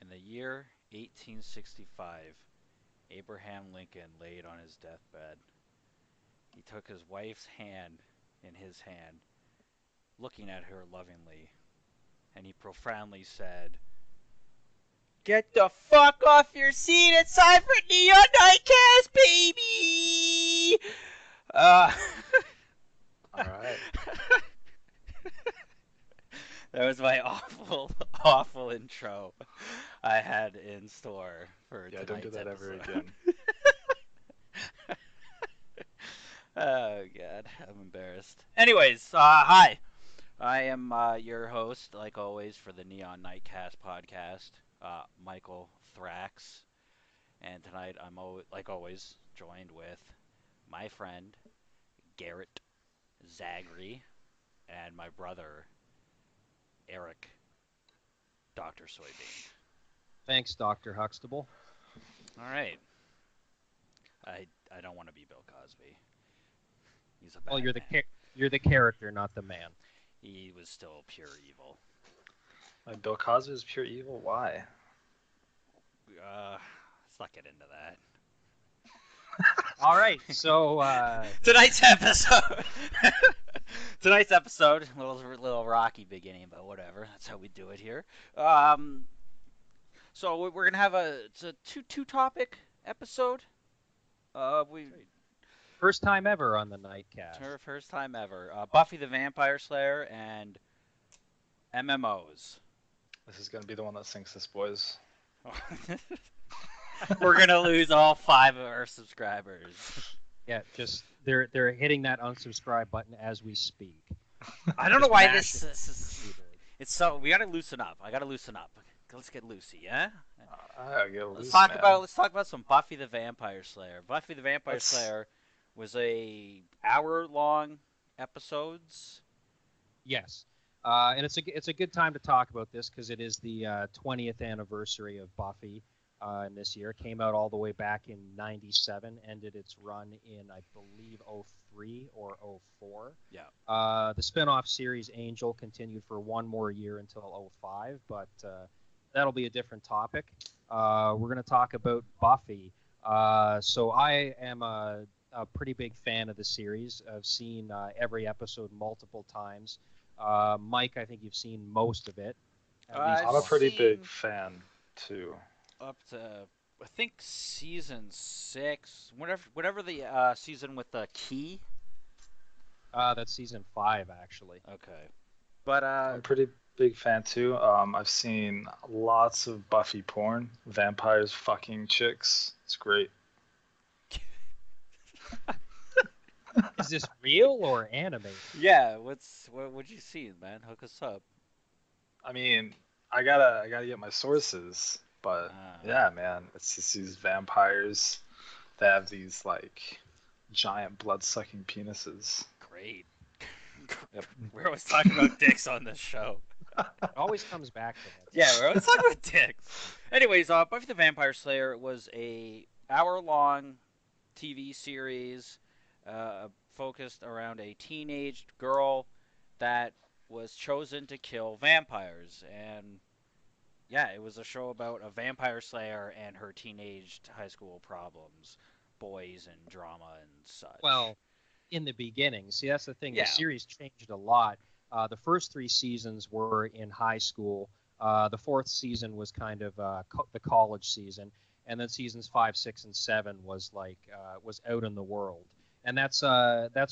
In the year 1865, Abraham Lincoln laid on his deathbed. He took his wife's hand in his hand, looking at her lovingly, and he profoundly said, "Get the fuck off your seat! It's time for Neon Nightcast, baby!" Uh, All right. that was my awful, awful intro I had in store for Yeah, don't do tonight's that ever episode. again. Oh god, I'm embarrassed. Anyways, hi. I am your host, like always, for the Neon Nightcast podcast, Michael Thrax, and tonight I'm like always joined with my friend Garrett Zagri and my brother Eric, Doctor Soybean. Thanks, Dr. Huxtable. All right, I don't want to be Bill Cosby. He's a Well, bad man. you're the character, not the man. He was still pure evil. Like Bill Cosby is pure evil. Why? Let's not get into that. All right, so Tonight's episode. Tonight's episode, little rocky beginning, but whatever. That's how we do it here. So we're gonna have it's a two topic episode. We first time ever on the Nightcast. Her first time ever. Buffy the Vampire Slayer and MMOs. This is gonna be the one that sinks us, boys. We're gonna lose all 5 of our subscribers. Yeah, just they're hitting that unsubscribe button as we speak. I don't know Just why mash this it. is. It's so we gotta loosen up. I gotta loosen up. Let's get loosey, yeah. Let's Let's talk about some Buffy the Vampire Slayer. Buffy the Vampire Slayer was a hour-long episodes. Yes, and it's a good time to talk about this because it is the 20th anniversary of Buffy. In this year, it came out all the way back in '97, ended its run in I believe '03 or '04. Yeah. The spin-off series Angel continued for one more year until '05, but that'll be a different topic. We're going to talk about Buffy. So I am a pretty big fan of the series. I've seen every episode multiple times. Mike, I think you've seen most of it. I'm a pretty big fan too. Up to I think season 6, whatever the season with the key. That's season 5 actually. Okay, but I'm a pretty big fan too. I've seen lots of Buffy porn, vampires fucking chicks. It's great. Is this real or animated? Yeah, what'd you see, man? Hook us up. I mean, I gotta get my sources, but yeah, man, it's just these vampires that have these like giant blood-sucking penises. Great. Yep. We're always talking about dicks on this show. It always comes back to that. Yeah, we're always talking about dicks. Anyways, Buffy the Vampire Slayer was a hour-long TV series focused around a teenage girl that was chosen to kill vampires. And yeah, it was a show about a vampire slayer and her teenage high school problems, boys and drama and such. Well, in the beginning, see, that's the thing. Yeah. The series changed a lot. The first 3 seasons were in high school. The 4th season was kind of the college season, and then seasons 5, 6, and 7 was was out in the world. And that's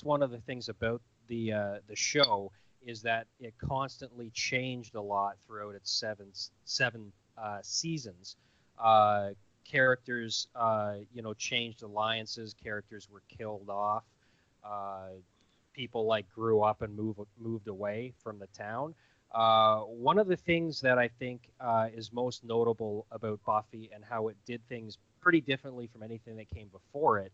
one of the things about the show is that it constantly changed a lot throughout its seven seasons. Characters, changed alliances. Characters were killed off. People grew up and moved away from the town. One of the things that I think is most notable about Buffy and how it did things pretty differently from anything that came before it.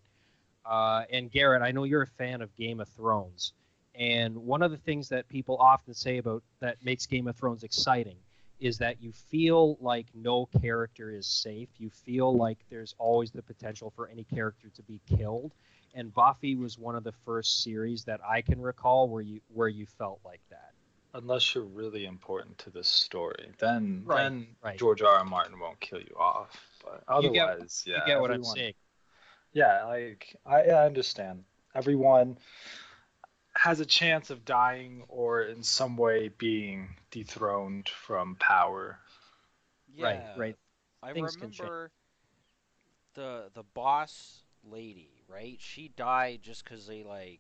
And Garrett, I know you're a fan of Game of Thrones. And one of the things that people often say about that makes Game of Thrones exciting is that you feel like no character is safe. You feel like there's always the potential for any character to be killed. And Buffy was one of the first series that I can recall where you felt like that. unless you're really important to the story, then Right. George R. R. Martin won't kill you off. But otherwise, You yeah, get what I'm everyone. saying. Yeah, like I understand. Everyone has a chance of dying or in some way being dethroned from power. Yeah, Right. I Things can change. remember the boss lady, right? She died just because they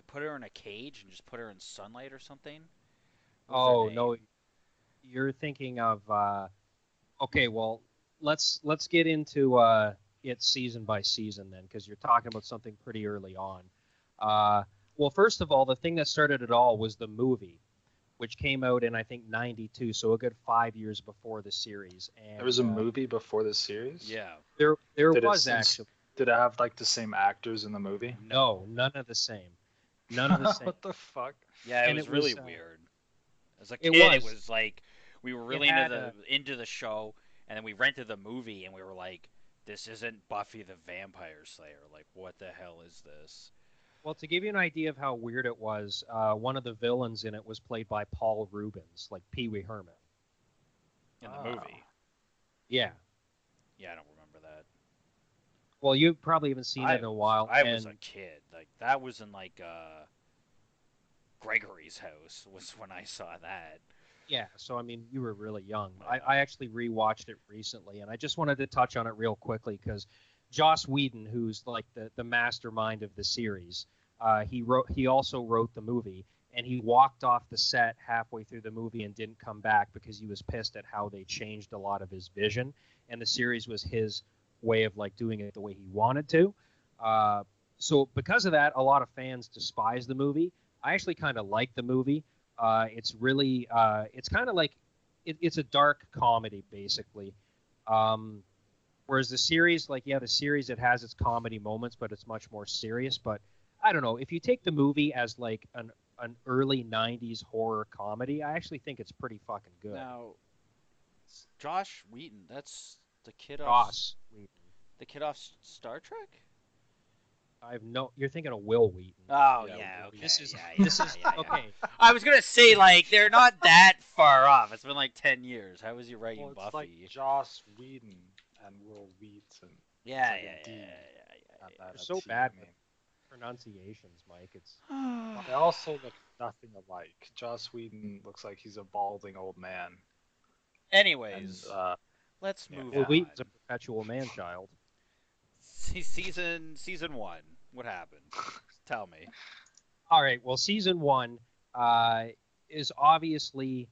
put her in a cage and just put her in sunlight or something. What was her Oh name? no, you're thinking of okay, well, let's get into it season by season then, because you're talking about something pretty early on. Well, first of all, the thing that started it all was the movie, which came out in I think '92, so a good 5 years before the series. There was And a movie before the series. Yeah. there Did it was since actually did it have like the same actors in the movie? no, none of the same, none of the same. What the fuck? Yeah, it And was really weird. As a it kid, it was was like we were it really had into the show, and then we rented the movie, and we were like, "This isn't Buffy the Vampire Slayer. Like, what the hell is this?" well, to give you an idea of how weird it was, one of the villains in it was played by Paul Rubens, like Pee Wee Herman. In the Oh. movie. Yeah. Yeah, I don't remember that. Well, you probably haven't seen it I in a was while, I was a and kid. Like that was in Gregory's house was when I saw that. yeah. So I mean, you were really young. Yeah. I actually rewatched it recently, and I just wanted to touch on it real quickly because Joss Whedon, who's like the mastermind of the series, he also wrote the movie, and he walked off the set halfway through the movie and didn't come back because he was pissed at how they changed a lot of his vision, and the series was his way of like doing it the way he wanted to. Uh, so because of that, a lot of fans despise the movie. I actually kind of like the movie. It's really, it's kind of like, it's a dark comedy basically. Um, Whereas the series, like, yeah, the series, it has its comedy moments, but it's much more serious. But I don't know, if you take the movie as like an early '90s horror comedy, I actually think it's pretty fucking good. Now, Josh Wheaton, that's Joss Whedon. the kid off Star Trek? I have no. You're thinking of Will Wheaton. Oh Yeah, yeah, okay, This is yeah, this is yeah. okay. I was gonna say like they're not that far off. It's been like 10 years. How was he writing Well, it's Buffy? like Joss Whedon and Will Wheaton. Yeah, It's like yeah, a D, yeah, not You're a so T. bad I with mean, pronunciations, Mike. It's yeah. they also look nothing alike. Joss Whedon looks like he's a balding old man, and Anyways, let's yeah, move Will yeah. on. Wheaton's a perpetual man child. Season one. What happened? Tell me. All right. Well, season one uh, is obviously,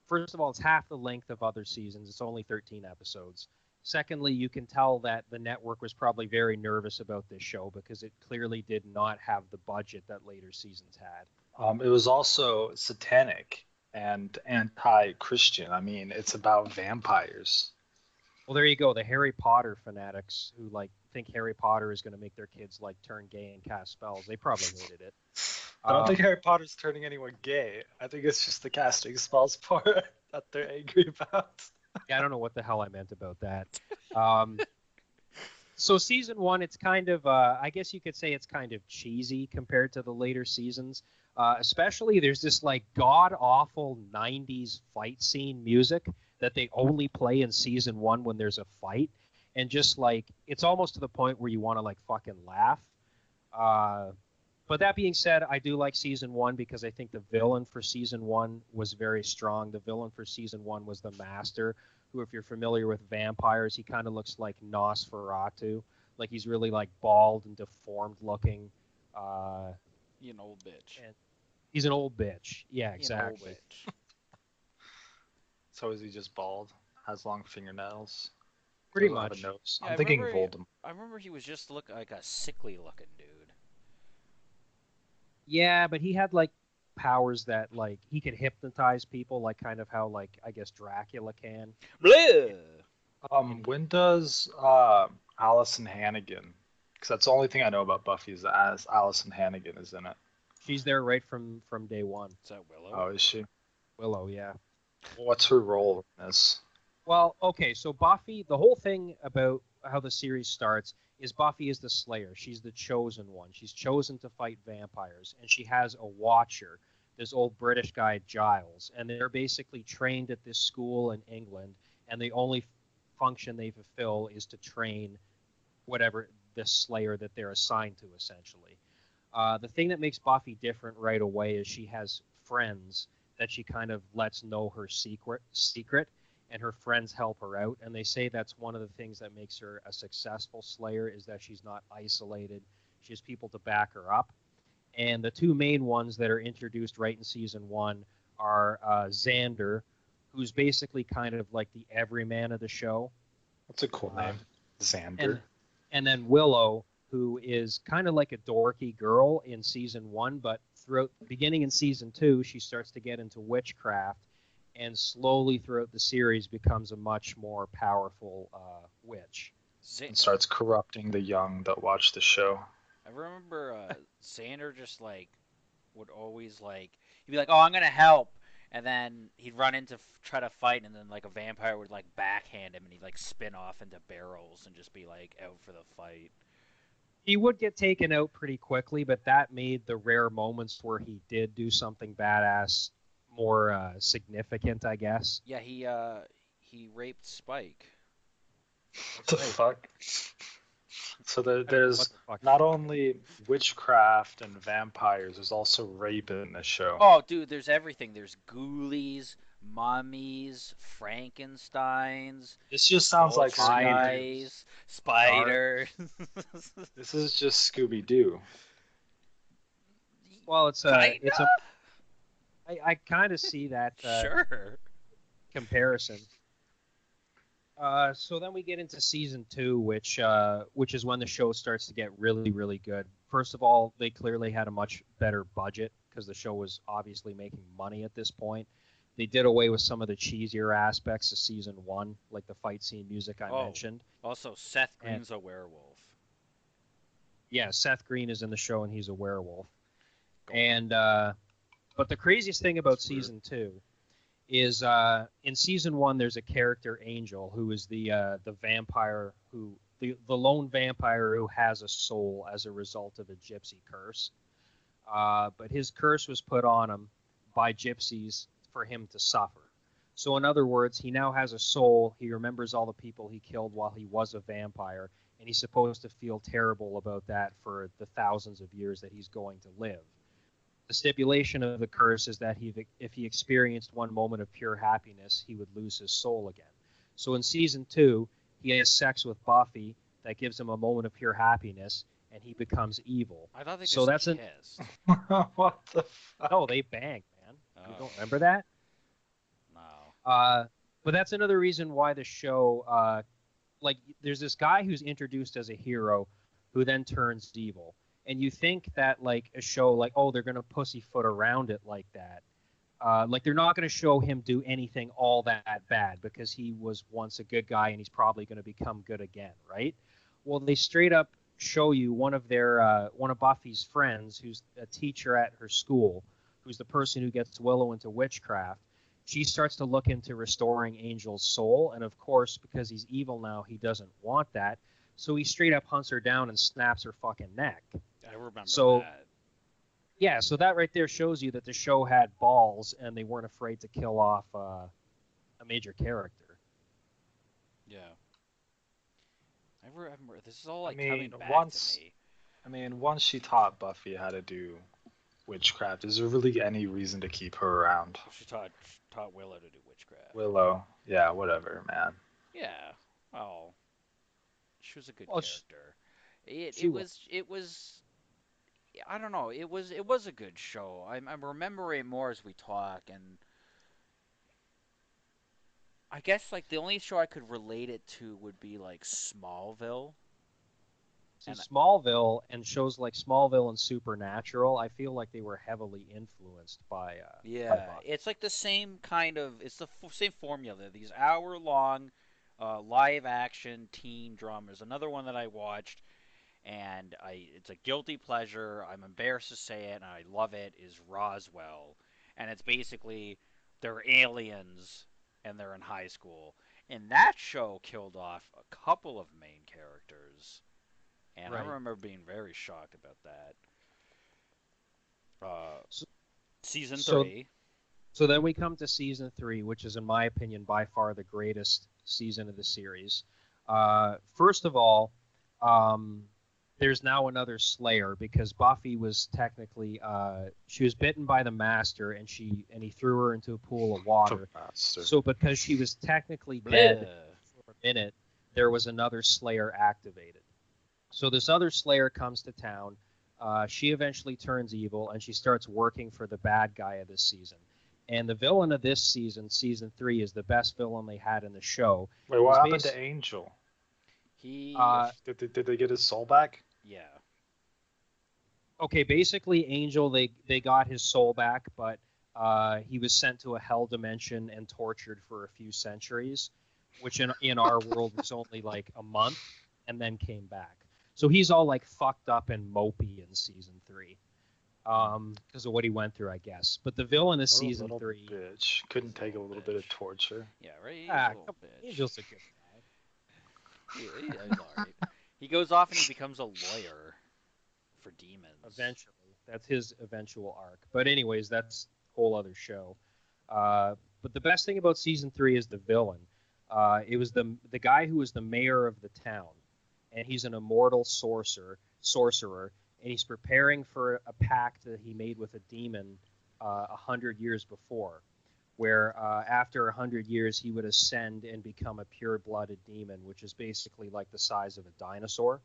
first of all, it's half the length of other seasons. It's only 13 episodes. Secondly, you can tell that the network was probably very nervous about this show because it clearly did not have the budget that later seasons had. It was also satanic and anti-Christian. I mean, it's about vampires. Well, there you go. The Harry Potter fanatics who like think Harry Potter is going to make their kids like turn gay and cast spells, they probably hated it. I don't think Harry Potter's turning anyone gay. I think it's just the casting spells part that they're angry about. Yeah, I don't know what the hell I meant about that. Um, so season one, it's kind of, I guess you could say it's kind of cheesy compared to the later seasons. Especially there's this like god awful '90s fight scene music that they only play in season one when there's a fight, and just like it's almost to the point where you want to like fucking laugh. Uh, but that being said, I do like season one because I think the villain for season one was very strong. The villain for season one was the Master, who, if you're familiar with vampires, he kind of looks like Nosferatu. Like he's really like bald and deformed looking. Uh, You an old bitch. and he's an old bitch. Yeah, You an old exactly. bitch. So is he just bald? Has long fingernails? Pretty Doesn't have a much. nose. Yeah, I'm thinking Voldemort. I remember he was just look like a sickly looking dude. Yeah, but he had like powers that like he could hypnotize people, like kind of how like I guess Dracula can. Bleh. When does Allison Hannigan? Because that's the only thing I know about Buffy is that Allison Hannigan is in it. She's there right from day one. Is that Willow? Oh, is she? Willow, yeah. What's her role in this? Well, okay, so Buffy, the whole thing about how the series starts is Buffy is the Slayer. She's the chosen one. She's chosen to fight vampires, and she has a Watcher this old British guy Giles, and they're basically trained at this school in England, and the only function they fulfill is to train whatever the Slayer that they're assigned to, essentially. The thing that makes Buffy different right away is she has friends that she kind of lets know her secret, and her friends help her out. And they say that's one of the things that makes her a successful Slayer is that she's not isolated. She has people to back her up. And the two main ones that are introduced right in season one are Xander, who's basically kind of like the everyman of the show. That's a cool name, Xander. And then Willow, who is kind of like a dorky girl in season one, but beginning in season two, she starts to get into witchcraft, and slowly throughout the series becomes a much more powerful witch. And starts corrupting the young that watch the show. I remember Xander just like would always like he'd be like, "Oh, I'm gonna help," and then he'd run into try to fight, and then like a vampire would like backhand him, and he'd like spin off into barrels and just be like out for the fight. He would get taken out pretty quickly, but that made the rare moments where he did do something badass more significant, I guess. Yeah, he raped Spike. What the fuck? So there's not only witchcraft and vampires, there's also rape in the show. Oh, dude, there's everything. There's ghoulies, mummies, Frankensteins. This just sounds like spiders. This is just Scooby-Doo. Well, I kind of see that sure comparison. So then we get into season two, which is when the show starts to get really, really good. First of all, they clearly had a much better budget because the show was obviously making money at this point. They did away with some of the cheesier aspects of season one, like the fight scene music I mentioned. Also, Seth Green's a werewolf. Yeah, Seth Green is in the show and he's a werewolf. And but the craziest thing about season two is in season one there's a character Angel who is the vampire the lone vampire who has a soul as a result of a gypsy curse. But his curse was put on him by gypsies for him to suffer. So in other words, he now has a soul. He remembers all the people he killed while he was a vampire, and he's supposed to feel terrible about that for the thousands of years that he's going to live. The stipulation of the curse is that if he experienced one moment of pure happiness, he would lose his soul again. So in season two, he has sex with Buffy that gives him a moment of pure happiness, and he becomes evil. I thought they just kissed. What the fuck? No, they bang, man. You don't remember that? No. But that's another reason why the show, there's this guy who's introduced as a hero who then turns evil. And you think that, like, a show, like, oh, they're going to pussyfoot around it like that. Like, they're not going to show him do anything all that bad because he was once a good guy and he's probably going to become good again, right? Well, they straight up show you one of Buffy's friends who's a teacher at her school, who's the person who gets Willow into witchcraft. She starts to look into restoring Angel's soul, and of course, because he's evil now, he doesn't want that. So he straight up hunts her down and snaps her fucking neck. I remember that. Yeah, so that right there shows you that the show had balls, and they weren't afraid to kill off a major character. Yeah. I remember. This is all coming back to me. I mean, once she taught Buffy how to do witchcraft, is there really any reason to keep her around? She taught Willow to do witchcraft. Willow, yeah, whatever, man. Yeah. Oh. She was a good character. It was. I don't know. It was a good show. I'm remembering more as we talk, and I guess like the only show I could relate it to would be like Smallville. See, Smallville and shows like Smallville and Supernatural, I feel like they were heavily influenced by. It's like the same kind of. It's the same formula. These hour-long, live-action teen dramas. Another one that I watched. And it's a guilty pleasure. I'm embarrassed to say it, and I love it. Is Roswell, and it's basically they're aliens and they're in high school. And that show killed off a couple of main characters, and I remember being very shocked about that. Season So 3. so then we come to season 3, which is in my opinion by far the greatest season of the series. First of all, um, there's now another Slayer because Buffy was technically she was bitten by the Master and he threw her into a pool of water. So because she was technically dead for a minute, there was another Slayer activated. So this other Slayer comes to town. She eventually turns evil and she starts working for the bad guy of this season. And the villain of this season, season 3, is the best villain they had in the show. Wait, what happened to Angel? He did they get his soul back? Yeah. Okay, basically Angel they got his soul back, but he was sent to a hell dimension and tortured for a few centuries, which in our world was only like a month, and then came back. So he's all like fucked up and mopey in season 3, because of what he went through, I guess. But the villain of season 3, bitch, couldn't take a little bit of torture. Yeah, right. He's a little bitch. Angel's a good guy. He's all right. He goes off and he becomes a lawyer for demons. Eventually, that's his eventual arc. But anyways, that's a whole other show. But the best thing about season 3 is the villain. It was the guy who was the mayor of the town, and he's an immortal sorcerer, and he's preparing for a pact that he made with a demon 100 years before, where after 100 years he would ascend and become a pure-blooded demon, which is basically like the size of a dinosaur.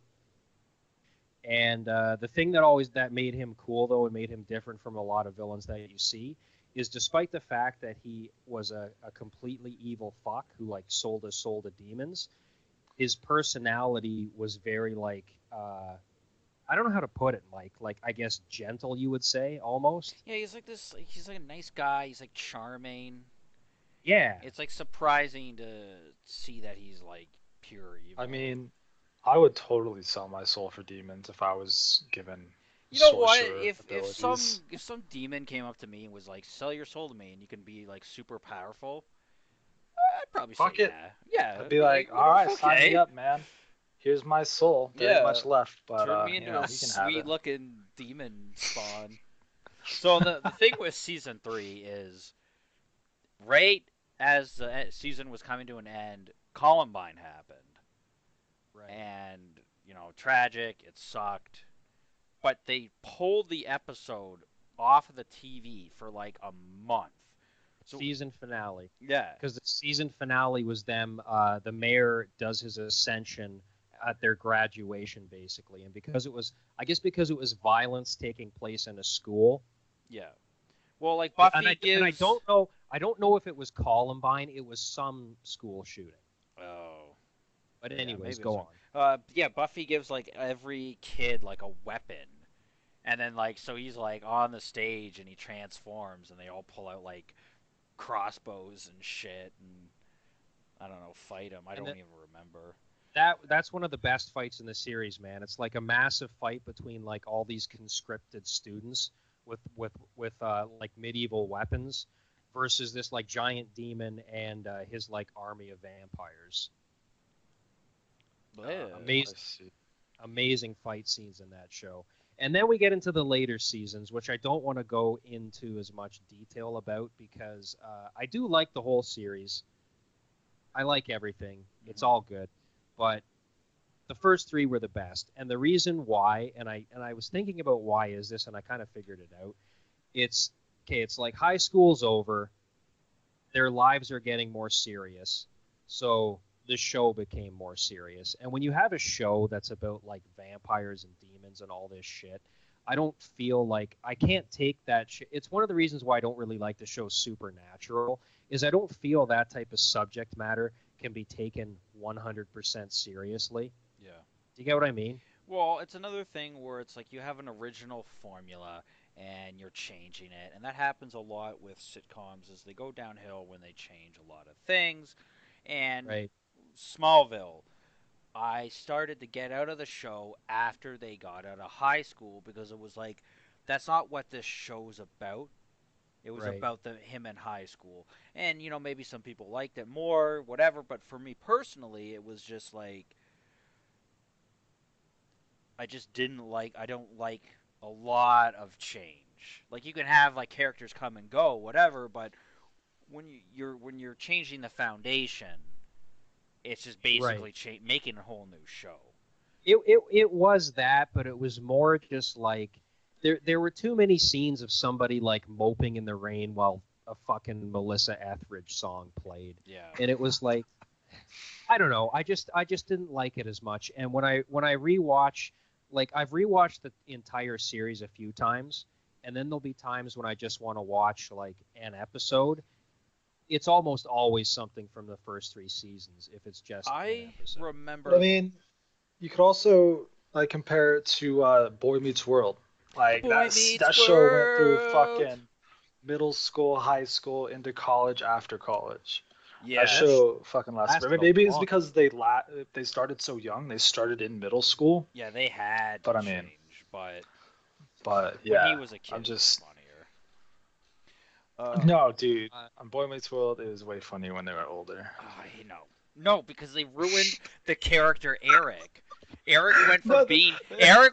And the thing that made him cool, though, and made him different from a lot of villains that you see, is despite the fact that he was a completely evil fuck who like sold his soul to demons, his personality was very like I don't know how to put it, Mike. Like I guess gentle, you would say, almost. Yeah, he's like this. He's like a nice guy. He's like charming. Yeah. It's like surprising to see that he's like pure evil. I mean, I would totally sell my soul for demons if I was given. You know what? If some demon came up to me and was like, "Sell your soul to me, and you can be like super powerful," I'd probably Fuck say it. yeah. I'd be like, "All right, sign me up, man. Here's my soul. There ain't much left, but turn me into a sweet-looking demon spawn." So the thing with season 3 is, right as the season was coming to an end, Columbine happened. Right. And, tragic, it sucked. But they pulled the episode off of the TV for like a month. So, season finale. Yeah. Because the season finale was them, the mayor does his ascension at their graduation, basically. And because it was violence taking place in a school. Yeah. Well, like Buffy and I don't know if it was Columbine. It was some school shooting. Oh. But anyways, go on. Buffy gives like every kid like a weapon, and then like so he's like on the stage and he transforms, and they all pull out like crossbows and shit, and I don't know, fight him. I don't even remember. That's one of the best fights in the series, man. It's like a massive fight between like all these conscripted students with like medieval weapons versus this like giant demon and his like army of vampires. Amazing fight scenes in that show. And then we get into the later seasons, which I don't want to go into as much detail about because I do like the whole series. I like everything. It's all good. But the first 3 were the best. And the reason why, and I was thinking about why is this, and I kind of figured it out. It's like high school's over. Their lives are getting more serious. So the show became more serious. And when you have a show that's about like vampires and demons and all this shit, I don't feel like I can't take that shit. It's one of the reasons why I don't really like the show Supernatural is I don't feel that type of subject matter can be taken 100% seriously. Yeah. Do you get what I mean? Well, it's another thing where it's like you have an original formula and you're changing it. And that happens a lot with sitcoms as they go downhill when they change a lot of things. And right. Smallville, I started to get out of the show after they got out of high school because it was like, that's not what this show's about. It was about him in high school. And, maybe some people liked it more, whatever. But for me personally, it was just like, I don't like a lot of change. Like you can have like characters come and go, whatever, but when you're changing the foundation, it's just basically Right. making a whole new show. It was that, but it was more just like there were too many scenes of somebody like moping in the rain while a fucking Melissa Etheridge song played, Yeah. and it was like, I don't know, I just didn't like it as much. And when I rewatch, like I've rewatched the entire series a few times, and then there'll be times when I just want to watch like an episode. It's almost always something from the first 3 seasons if it's just an I episode. But I remember mean, you could also like compare it to Boy Meets World. Like Boy Meets that show went through World. fucking middle school, high school, into college, after college. That Yes. show fucking lasted forever. Lasted a Maybe it's long. because they started so young. They started in middle school. Yeah, they had But to I mean, change, but when he yeah, was a kid, I'm it was just funnier. no, dude. Uh, On Boy Meets World, it was way funnier when they were older. I know. No, because they ruined the character Eric. Eric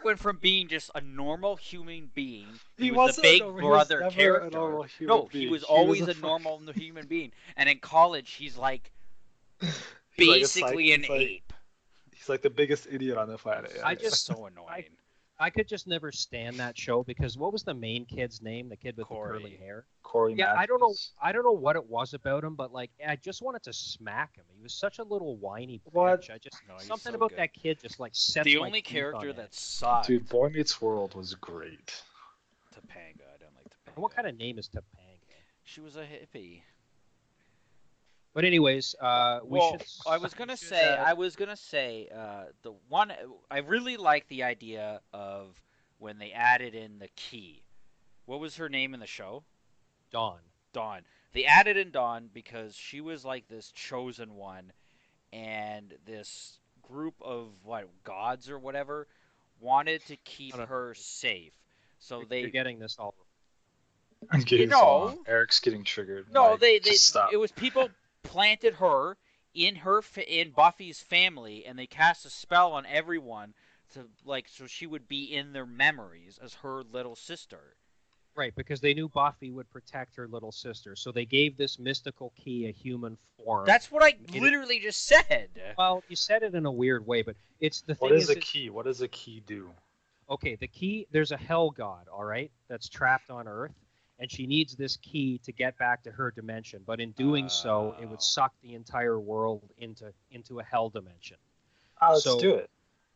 went from being just a normal human being. He was the big brother character. No, he was always a normal human being. And in college, he's like basically an ape. He's like the biggest idiot on the planet. Yeah, I just so annoying. I could just never stand that show because what was the main kid's name? The kid with Corey. the curly hair. Corey. Yeah, Matthews. I don't know what it was about him, but like I just wanted to smack him. He was such a little whiny What? bitch. He's Something so about good. that kid just like sets The my only teeth on character edge. that sucked. Dude, Boy Meets World was great. Topanga. I don't like Topanga. And what kind of name is Topanga? She was a hippie. But anyways, I was gonna say the one I really like the idea of when they added in the key. What was her name in the show? Dawn. Dawn. They added in Dawn because she was like this chosen one, and this group of gods or whatever wanted to keep her safe. So You're getting this all. Eric's getting triggered. No, like, they stop. it was people planted her in Buffy's family, and they cast a spell on everyone to so she would be in their memories as her little sister. Right, because they knew Buffy would protect her little sister, so they gave this mystical key a human form. That's what I literally just said. Well, you said it in a weird way, but it's the thing. What is a key? What does a key do? Okay, the key. There's a hell god, all right, that's trapped on Earth, and she needs this key to get back to her dimension. But in doing so, it would suck the entire world into a hell dimension. Let's do it.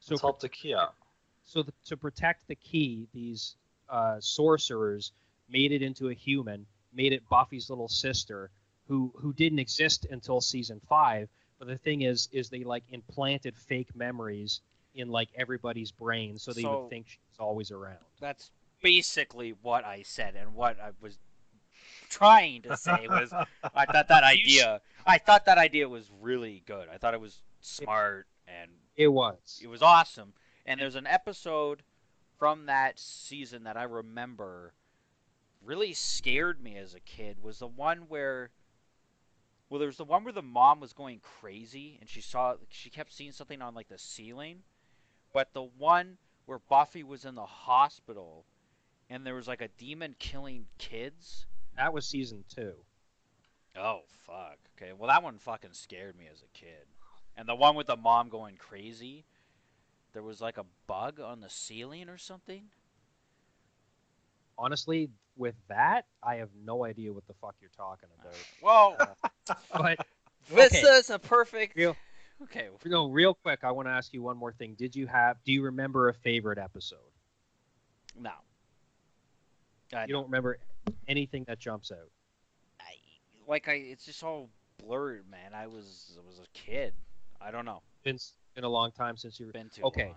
Let's help the key out. So to protect the key, these sorcerers made it into a human, made it Buffy's little sister, who didn't exist until season 5. But the thing is they like implanted fake memories in like everybody's brain, so they would think she's always around. That's basically what I said, and what I was trying to say was I thought that idea was really good. I thought it was smart, and it was awesome. And there's an episode from that season that I remember really scared me as a kid. Was the one where there was the one where the mom was going crazy and she kept seeing something on like the ceiling. But the one where Buffy was in the hospital and there was like a demon killing kids. That was season 2. Oh, fuck. Okay, well that one fucking scared me as a kid. And the one with the mom going crazy, there was like a bug on the ceiling or something. Honestly, with that, I have no idea what the fuck you're talking about. Well, but this is a perfect... Okay. No, real quick, I want to ask you one more thing. Do you remember a favorite episode? No. You don't remember anything that jumps out? It's just all blurred, man. I was a kid. I don't know. It's been a long time since you've been too okay. long.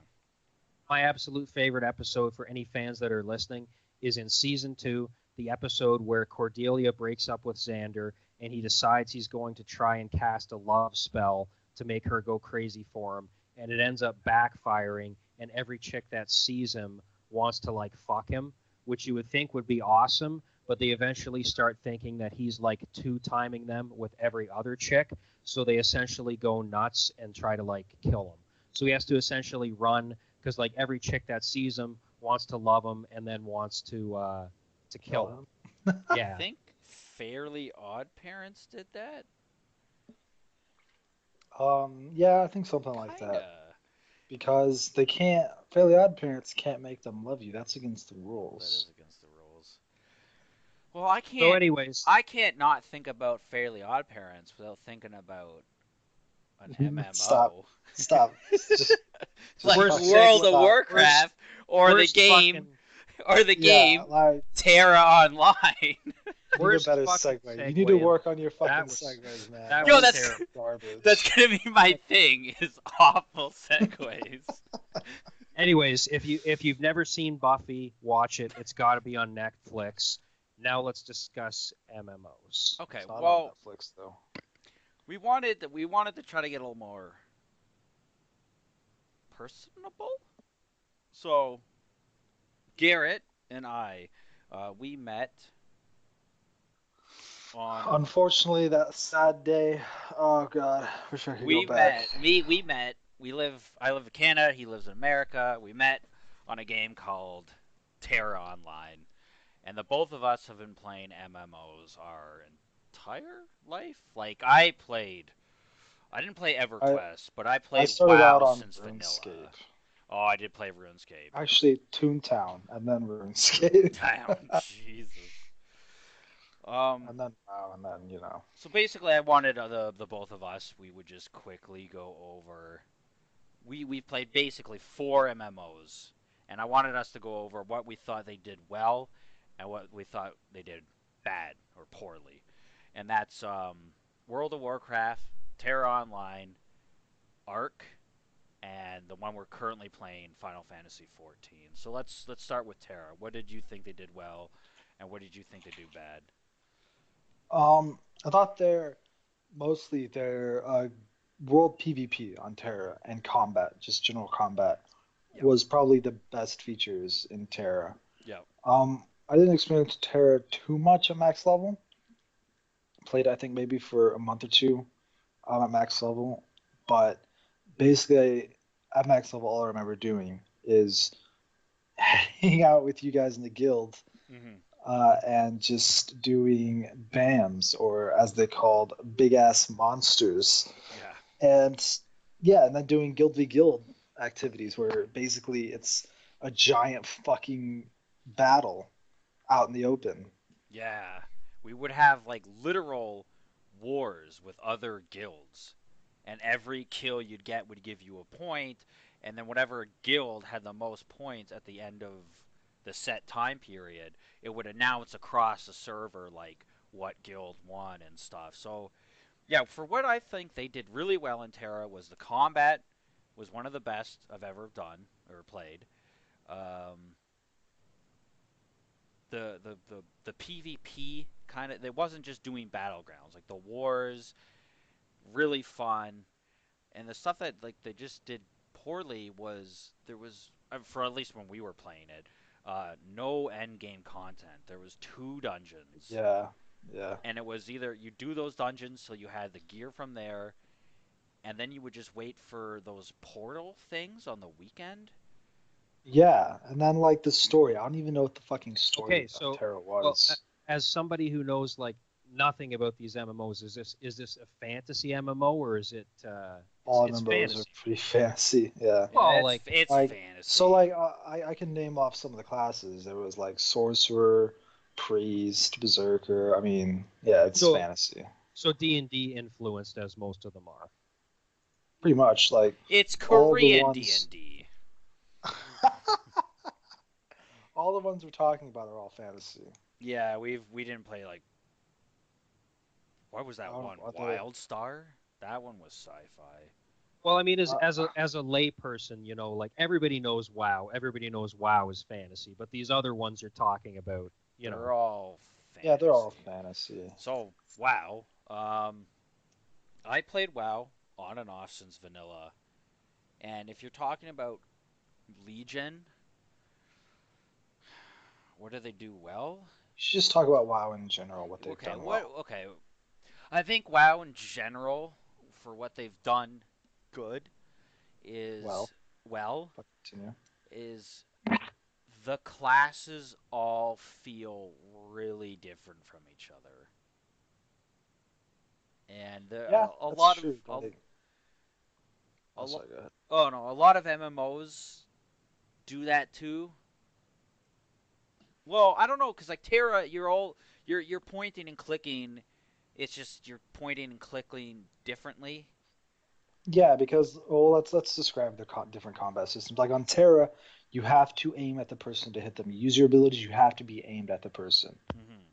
My absolute favorite episode for any fans that are listening is in season 2, the episode where Cordelia breaks up with Xander and he decides he's going to try and cast a love spell to make her go crazy for him, and it ends up backfiring, and every chick that sees him wants to like fuck him, which you would think would be awesome, but they eventually start thinking that he's like two-timing them with every other chick, so they essentially go nuts and try to like kill him. So he has to essentially run, because like every chick that sees him wants to love him and then wants to to kill him. I Yeah. think Fairly Odd Parents did that. Yeah, I think something like that. Kinda. Because they can't, Fairly Odd Parents can't make them love you. That's against the That is rules. against the rules. Well, I So, can't. anyways, I can't not think about Fairly Odd Parents without thinking about an Stop. MMO. Stop. Just Like worst fucking World of segue, stop. worst, Warcraft or the worst game fucking, or the Yeah, game like, Terra Online. you need a worst better fucking segue. You need to segue of work on your fucking that was segues, man. that That Yo, was was terrible. that's garbage. gonna be my Like, thing is awful segues. anyways, if you've never seen Buffy, watch it. It's got to be on Netflix. Now let's discuss MMOs. Okay, It's not on well, Netflix though. we wanted to try to get a little more personable. So Garrett and I, we met on. Unfortunately, that sad day. Oh God, wish I could go We back. met. We met. We live. I live in Canada. He lives in America. We met on a game called Terra Online, and the both of us have been playing MMOs our entire life. Like I played. I didn't play I EverQuest, but I I played started out WoW on since vanilla. RuneScape. Oh, I did play RuneScape. Actually, Toontown, and then RuneScape, Toontown, Jesus. Um, and then WoW, and then so basically, I wanted the both of us. We would just quickly go over. We played basically four MMOs, and I wanted us to go over what we thought they did well, and what we thought they did bad or poorly, and that's World of Warcraft, Terra Online, Arc, and the one we're currently playing, Final Fantasy 14. So let's start with Terra. What did you think they did well, and what did you think they do bad? I thought their world PvP on Terra and combat, just general combat, Yep. was probably the best features in Terra. Yep. I didn't experience Terra too much at max level. Played, I think, maybe for a month or two at max level, but basically at max level, all I remember doing is hanging out with you guys in the guild Mhm. and just doing BAMs, or as they called, big ass monsters. Yeah. And yeah, and then doing guild v guild activities where basically it's a giant fucking battle out in the open. Yeah. We would have like literal wars with other guilds, and every kill you'd get would give you a point, and then whatever guild had the most points at the end of the set time period, it would announce across the server like what guild won and stuff. So yeah, for what I think they did really well in Terra was the combat was one of the best I've ever done or played. Um, the PvP kind of, it wasn't just doing battlegrounds, like the wars really fun, and the stuff that like they just did poorly was there was for at least when we were playing it, no end game content. There was two dungeons, Yeah, yeah. and it was either you do those dungeons so you had the gear from there, and then you would just wait for those portal things on the weekend. Yeah, and then like the story, I don't even know what the fucking story Okay, of so Terra well, was. as somebody who knows like nothing about these MMOs, is this a fantasy MMO or is it All it's MMOs are fantasy? pretty fancy, yeah. Yeah, Well, it's like it's Like, so fantasy. like I can name off some of the classes. There was like sorcerer, priest, berserker. I mean, yeah, it's so fantasy. so D&D influenced as most of them are. Pretty much like It's all the Korean D ones and D. all the ones we're talking about are all fantasy. Yeah, we didn't play like what was I that don't know one? what the Wild Star? That one was sci-fi. Well, I mean, as uh, as a as a lay person, like everybody knows WoW. Everybody knows WoW is fantasy, but these other ones you're talking about, They're all yeah, they're all fantasy. fantasy. So WoW. I played WoW on and off since vanilla, and if you're talking about Legion, what do they do well? You should just talk about WoW in general, what they've Okay, done well. I think WoW in general, for what they've done good, Well, is well continue. is the classes all feel really different from each other, and Yeah, a that's lot of true. Oh, lo- sorry, go ahead. oh no, a lot of MMOs do that too. Well, I don't know, cause like Terra, you're pointing and clicking. It's just you're pointing and clicking differently. Yeah, because let's describe the different combat systems. Like on Terra, you have to aim at the person to hit them. You use your abilities, you have to be aimed at the person. Hmm.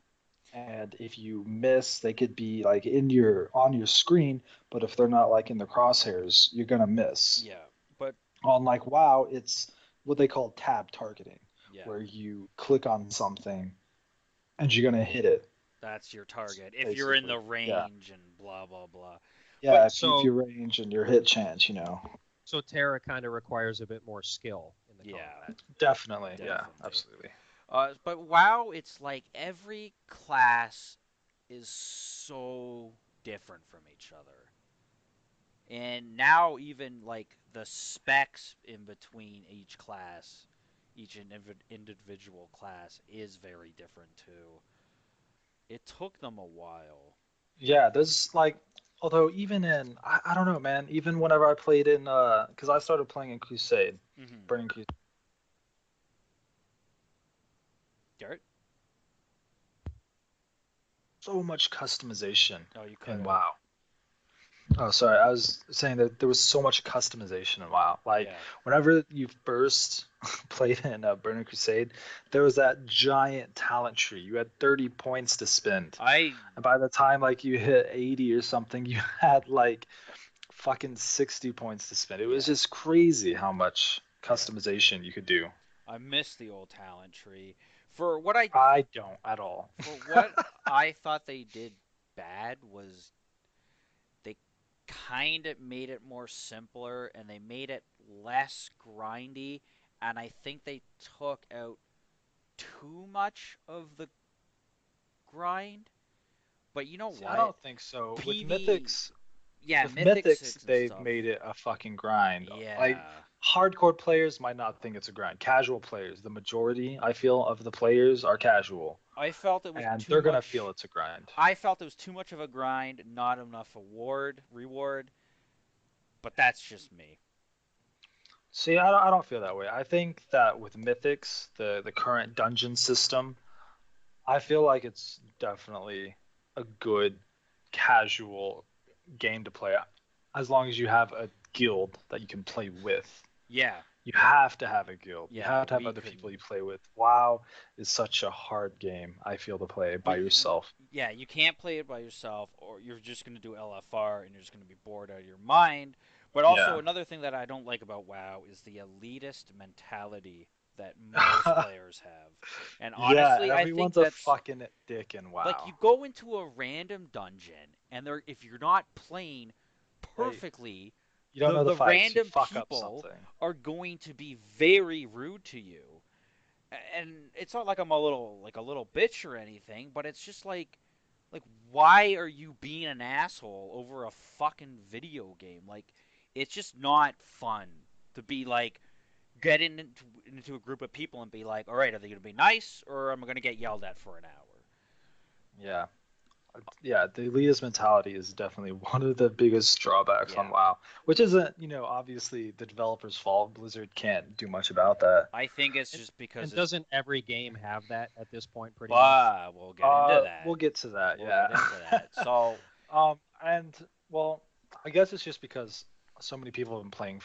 And if you miss, they could be like in your on your screen, but if they're not like in the crosshairs, you're gonna miss. Yeah, but On like WoW, it's what they call tab targeting, yeah, where you click on something and you're gonna hit it, that's your target. If you're in basically. the Yeah. range and blah blah blah. But Yeah, if So you range and your hit chance, you know. so Terra kind of requires a bit more skill in the yeah, combat. Definitely, yeah, definitely. absolutely. But WoW, it's like every class is so different from each other. And now even like the specs in between each class, each individual class is very different too. It took them a while. Yeah, there's like, although even in, I don't know, man, even whenever I played in, because I started playing in Crusade, Hmm. Burning Crusade, Garrett? so much customization Oh, you cut in out. WoW. Oh, sorry. I was saying that there was so much customization in WoW. Like, Yeah. whenever you first played in Burning Crusade, there was that giant talent tree. You had 30 points to spend. I And by the time, like, you hit 80 or something, you had, like, fucking 60 points to spend. It was yeah, just crazy how much yeah. customization you could do. I miss the old talent tree. For what I I don't at all. for what I thought they did bad was they kind of made it more simpler and they made it less grindy, and I think they took out too much of the grind. But you know See, I what? don't think so. PV, yeah, With Mythic Mythics, 6 and they've stuff. made it a fucking grind. Like Yeah. hardcore players might not think it's a grind. Casual players, the majority, I feel, of the players are casual, I felt it was and too they're gonna feel much. it's a grind. I felt it was too much of a grind, not enough reward, but that's just me. See, I don't feel that way. I think that with Mythics, the current dungeon system, I feel like it's definitely a good casual game to play, as long as you have a guild that you can play with. Yeah. You Yeah. have to have a guild. You Yeah, have to have we other couldn't. people you play with. WoW is such a hard game, I feel, to play by yourself. Yeah, you can't play it by yourself, or you're just going to do LFR and you're just going to be bored out of your mind. But also, Yeah. another thing that I don't like about WoW is the elitist mentality that most players have. And Yeah, honestly, I think everyone's a that's fucking dick in like WoW. you go into a random dungeon, and if you're not playing Hey, perfectly, you don't know the the fights, you random fuck up people something. are going to be very rude to you. And it's not like I'm a little bitch or anything, but it's just like why are you being an asshole over a fucking video game? Like it's just not fun to be like get into a group of people and be like, all right, are they gonna be nice or am I gonna get yelled at for an hour? Yeah. Yeah, the elitist mentality is definitely one of the biggest drawbacks on Yeah, WoW, which isn't, obviously the developer's fault. Blizzard can't do much about that. I think it's And, just because and it's. doesn't every game have that at this point, pretty much? But we'll get into We'll that. get to that, We'll yeah. get into that. So And well, I guess it's just because so many people have been playing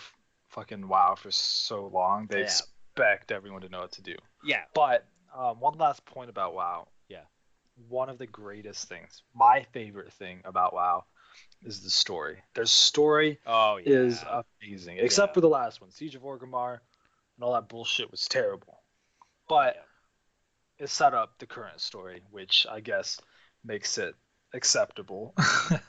fucking WoW for so long, they yeah, expect everyone to know what to do. yeah, But one last point about WoW. yeah. One of the greatest things, my favorite thing about WoW, is the story. Their story Oh is yeah, amazing, yeah, except for the last one, Siege of Orgrimmar, and all that bullshit was terrible. But yeah. it set up the current story, which I guess makes it acceptable.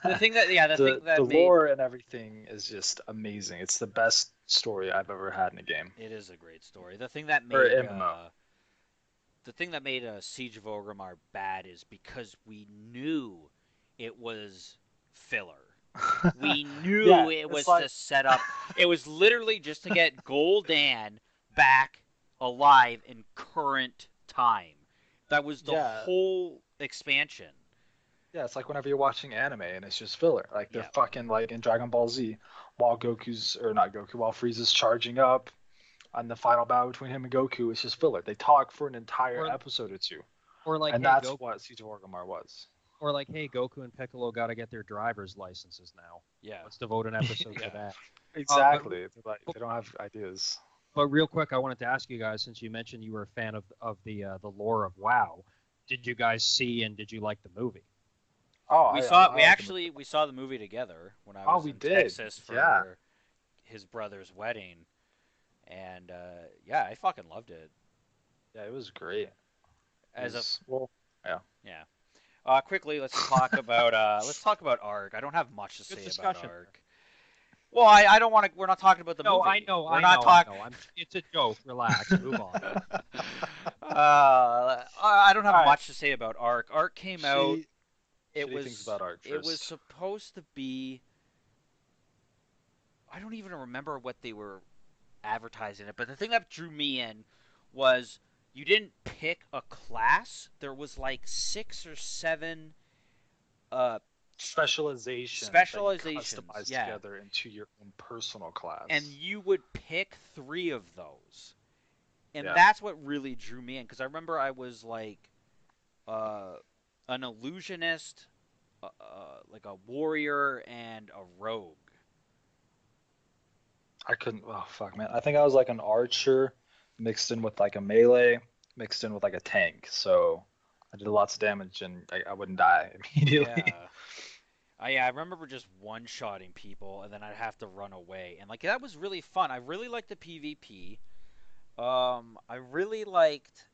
The thing the that made lore and everything is just amazing. It's the best story I've ever had in a game it is a great story. or MMO. The thing that made Siege of Orgrimmar bad is because we knew it was filler. We Yeah, knew it it's was to like set up. It was literally just to get Gul'dan back alive in current time. That was the Yeah, whole expansion. yeah. It's like whenever you're watching anime and it's just filler. Like they're Yeah. fucking like in Dragon Ball Z, while Goku's or not Goku, while Frieza's charging up on the final battle between him and Goku, it's just filler. They talk for an entire Or episode or two, or like, and hey, that's Goku, what Siege of Orgrimmar was. or like, hey, Goku and Piccolo got to get their driver's licenses now. Yeah. Let's devote an episode Yeah. to that. But Exactly. Like they don't have ideas. but real quick, I wanted to ask you guys, since you mentioned you were a fan of the lore of WoW, did you guys see and did you like the movie? Oh, We I, saw I we like the movie. actually we saw the movie together when I Oh, was we in did. Texas Yeah. for his brother's wedding, and yeah, I fucking loved it. Yeah, it was great. It As a was, well, yeah. Yeah. Quickly, let's talk about Ark. I don't have much to Good say about discussion. Ark. Well, I don't want to. We're not talking about the No, movie. I know, We're I not know, I talking. know. It's a joke. Relax. Move on. I don't have All right. much to say about Ark. Ark came out. It Shitty things about Ark it was first. supposed to be. I don't even remember what they were advertising it, but the thing that drew me in was you didn't pick a class. There was like 6 or 7 uh, Specializations that you customize yeah, together into your own personal class. and you would pick 3 of those, and Yeah. that's what really drew me in because I remember I was like an illusionist, like a warrior, and a rogue. I couldn't. Oh fuck, man. I think I was like an archer mixed in with like a melee mixed in with like a tank. So I did lots of damage and I wouldn't die immediately. Yeah. Yeah, I remember just one-shotting people, and then I'd have to run away, and like that was really fun. I really liked the PvP. I really liked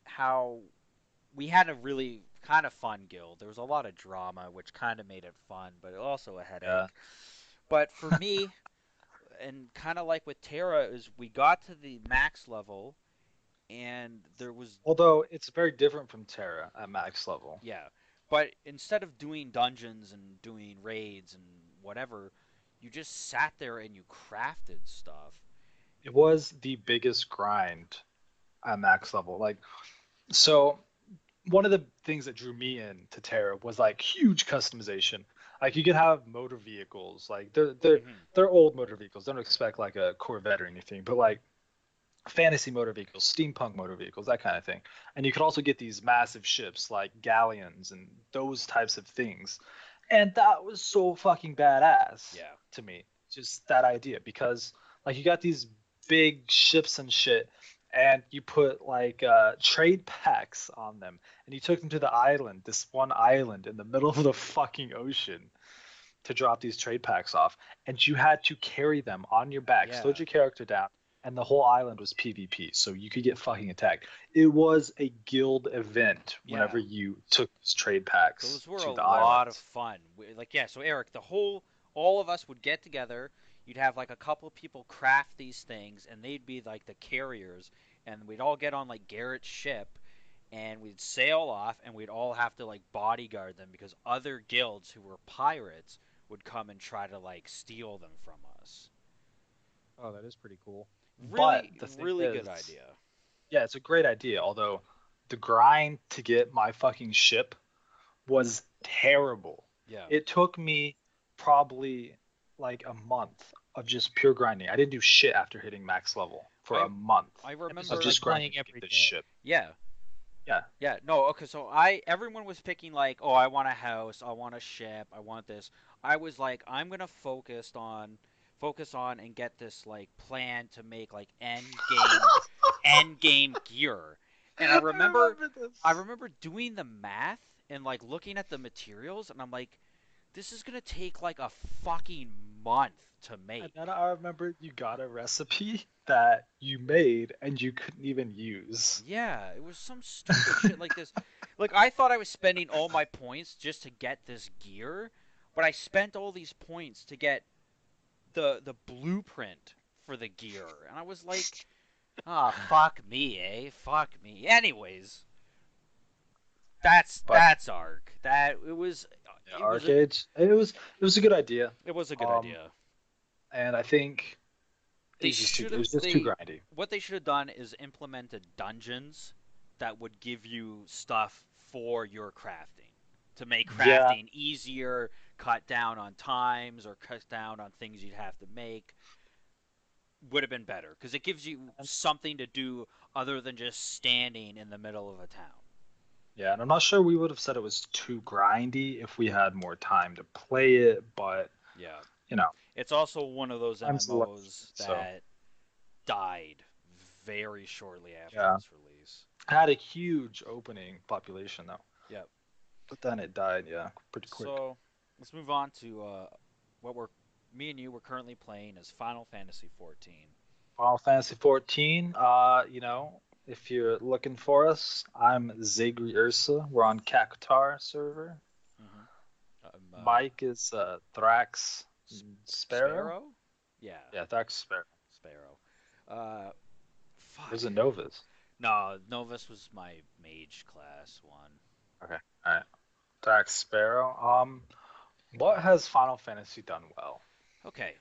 how we had a really kind of fun guild. There was a lot of drama, which kind of made it fun, but also a Yeah. headache. But for me, and kind of like with Terra, is we got to the max level, and there was Although it's very different from Terra at max level. yeah. But instead of doing dungeons and doing raids and whatever, you just sat there and you crafted stuff. It was the biggest grind at max level. Like, so one of the things that drew me in to Terra was like huge customization. Like you could have motor vehicles, like they're old motor vehicles. Don't expect like a Corvette or anything, but like fantasy motor vehicles, steampunk motor vehicles, that kind of thing. And you could also get these massive ships like galleons and those types of things. And that was so fucking badass Yeah. to me. Just that idea because like you got these big ships and shit and you put like trade packs on them and you took them to the island, this one island in the middle of the fucking ocean to drop these trade packs off and you had to carry them on your back, Yeah. slowed your character down, and the whole island was PvP, so you could get fucking attacked. It was a guild event whenever you took these trade packs Those were to a the lot island. of fun. Like yeah, so Eric, all of us would get together. You'd have like a couple of people craft these things, and they'd be like the carriers, and we'd all get on like Garrett's ship, and we'd sail off, and we'd all have to like bodyguard them because other guilds who were pirates would come and try to like steal them from us. Oh, that is pretty cool. But Really, the thing really is, good idea. yeah, it's a great idea. Although the grind to get my fucking ship was terrible. Yeah. It took me probably like a month of just pure grinding. I didn't do shit after hitting max level for a month I It remember was of like just playing grinding to every get this day. ship. yeah. Yeah. Yeah, no, okay, so everyone was picking like, oh, I want a house, I want a ship, I want this. I was like, I'm gonna focus on and get this like plan to make like end game gear. And I remember doing the math and like looking at the materials and I'm like, this is gonna take like a fucking month to And make. then I remember you got a recipe that you made and you couldn't even use. Yeah, it was some stupid shit like this. Like I thought I was spending all my points just to get this gear, but I spent all these points to get the blueprint for the gear, and I was like, ah, fuck me, eh? Fuck me. Anyways, But that's Ark. That it was yeah, it was a arcades, it was a good idea. it was a good Um, idea. and I think they It should have was just too they grindy. what they should have done is implemented dungeons that would give you stuff for your crafting to make Yeah, crafting easier, cut down on times or cut down on things you'd have to make. Would have been better because it gives you something to do other than just standing in the middle of a town. yeah, and I'm not sure we would have said it was too grindy if we had more time to play it, but Yeah. you know, It's also one of those time's limited, MMOs so that died very shortly after yeah. its release. Had a huge opening population though, Yep. but then it died, yeah, pretty quick. So let's move on to what we're me and you were currently playing is Final Fantasy 14. Final Fantasy 14, if you're looking for us, I'm Zagri Ursa. We're on Cactar server. Mm-hmm. Mike is Thrax Sparrow. Sparrow? Yeah, Yeah, Thrax Sparrow. Sparrow. Uh, fuck. Where's the Novus? No, Novus was my mage class one. Okay, all right. Thrax Sparrow. What has Final Fantasy done well? Okay,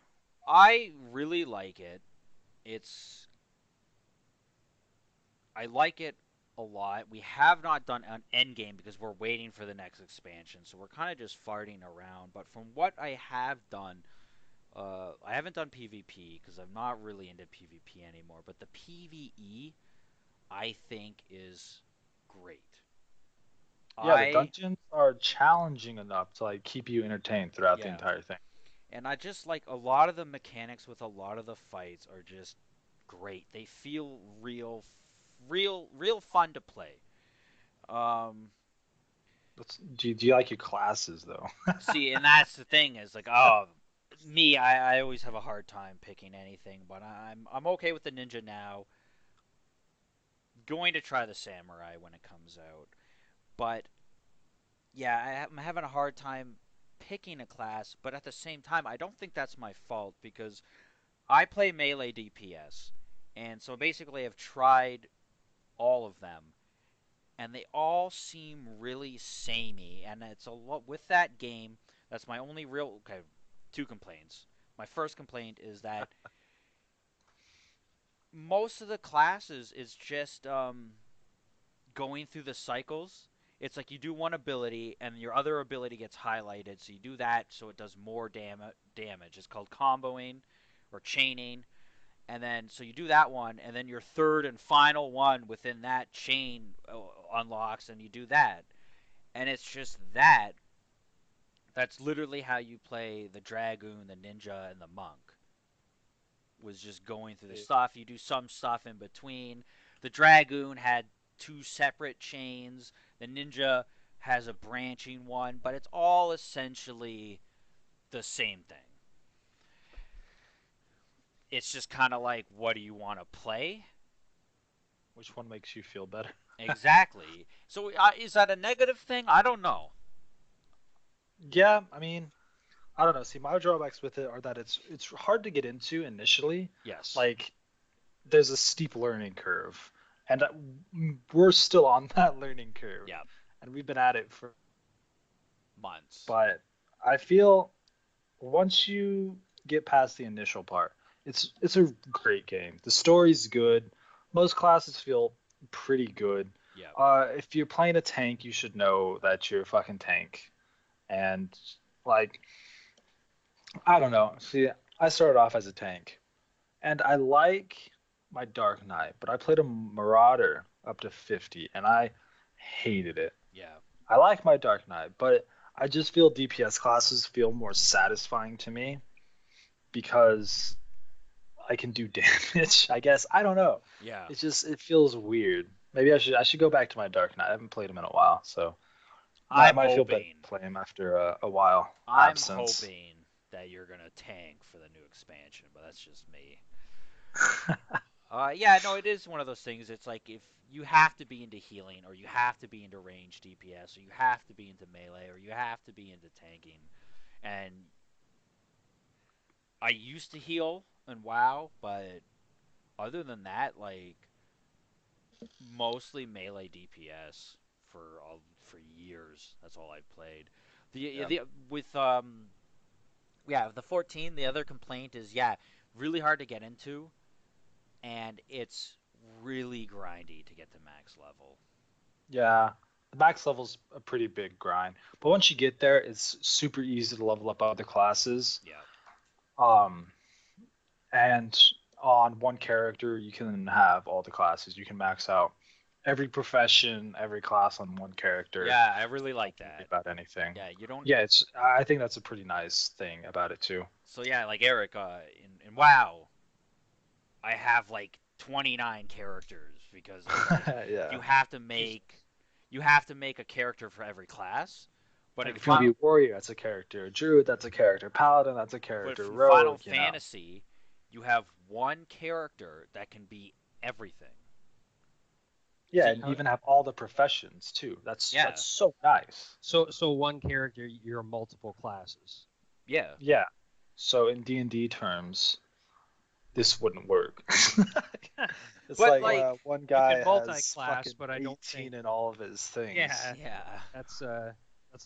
I really like it. It's I like it a lot. We have not done an end game because we're waiting for the next expansion, so we're kind of just farting around. But from what I have done, I haven't done PvP because I'm not really into PvP anymore. But the PvE, I think, is great. Yeah, the I dungeons are challenging enough to like keep you entertained throughout the Yeah, entire thing. and I just like a lot of the mechanics with a lot of the fights are just great. They feel real fun to play. Um, Do you like your classes though? See, and that's the thing is like, oh, me, I always have a hard time picking anything, but I'm okay with the ninja now. Going to try the samurai when it comes out, but yeah, I'm having a hard time picking a class. But at the same time, I don't think that's my fault because I play melee DPS, and so basically I've tried all of them, and they all seem really samey. And it's a lot with that game. That's my only real okay. Two complaints. My first complaint is that most of the classes is just going through the cycles. It's like you do one ability and your other ability gets highlighted, so you do that so it does more damage. It's called comboing or chaining. And then so you do that one, and then your third and final one within that chain unlocks, and you do that. And it's just that. That's literally how you play the dragoon, the ninja, and the monk. Was just going through the stuff. You do some stuff in between. The dragoon had two separate chains. The ninja has a branching one, but it's all essentially the same thing. It's just kind of like, what do you want to play? Which one makes you feel better? Exactly. So is that a negative thing? I don't know. Yeah, I mean, I don't know. See, my drawbacks with it are that it's hard to get into initially. Yes. Like, there's a steep learning curve, and we're still on that learning curve, Yeah. and we've been at it for Months. But I feel once you get past the initial part, it's a great game. The story's good. Most classes feel pretty good. Yeah. If you're playing a tank, you should know that you're a fucking tank. And like, I don't know. See, I started off as a tank, and I like my Dark Knight, but I played a Marauder up to 50, and I hated it. Yeah. I like my Dark Knight, but I just feel DPS classes feel more satisfying to me because I can do damage. I guess I don't know. Yeah. It feels weird. Maybe I should go back to my Dark Knight. I haven't played him in a while, so I I'm might feel better hoping. to play him after a while I'm absence. hoping that you're gonna tank for the new expansion, but that's just me. Yeah, no, it is one of those things. It's like if you have to be into healing, or you have to be into range DPS, or you have to be into melee, or you have to be into tanking. And I used to heal in WoW, but other than that, like mostly melee DPS for years. That's all I played. Yeah. The with yeah, the 14. The other complaint is yeah. really hard to get into, and it's really grindy to get to max level. Yeah, the max level's a pretty big grind, but once you get there, it's super easy to level up other classes. Yeah. Um, and on one character, you can have all the classes. You can max out every profession, every class on one character. Yeah, I really like Don't worry that. about anything. Yeah, you don't. Yeah, it's. I think that's a pretty nice thing about it too. So yeah, like Eric, in WoW, I have like 29 characters because it's like Yeah. you have to make you have to make a character for every class. But Like in if you want to Final be a warrior, that's a character. A druid, that's a character. Paladin, that's a but character. in Final Rogue, you know. Fantasy, you have one character that can be everything. So Yeah, and even have all the professions too. yeah, That's so nice. So one character, you're multiple classes. yeah. Yeah. So in D&D terms, this wouldn't work. It's But like like one You guy can has multi-class, fucking but I don't 18 think. in all of his things. Yeah, yeah. that's a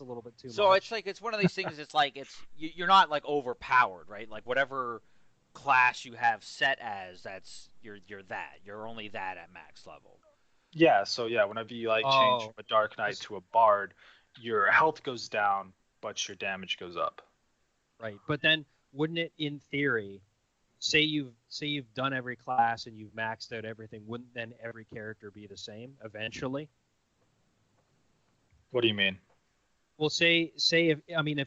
little bit too So it's much. like it's one of these things. It's like you're not like overpowered, right? Like whatever class you have set as, that's you're that. You're only that at max level. Yeah, so yeah, whenever you like change Oh, from a dark knight to a bard, your health goes down, but your damage goes up. right. But then, wouldn't it, in theory, say you've done every class and you've maxed out everything? Wouldn't then every character be the same eventually? What do you mean? Well, say if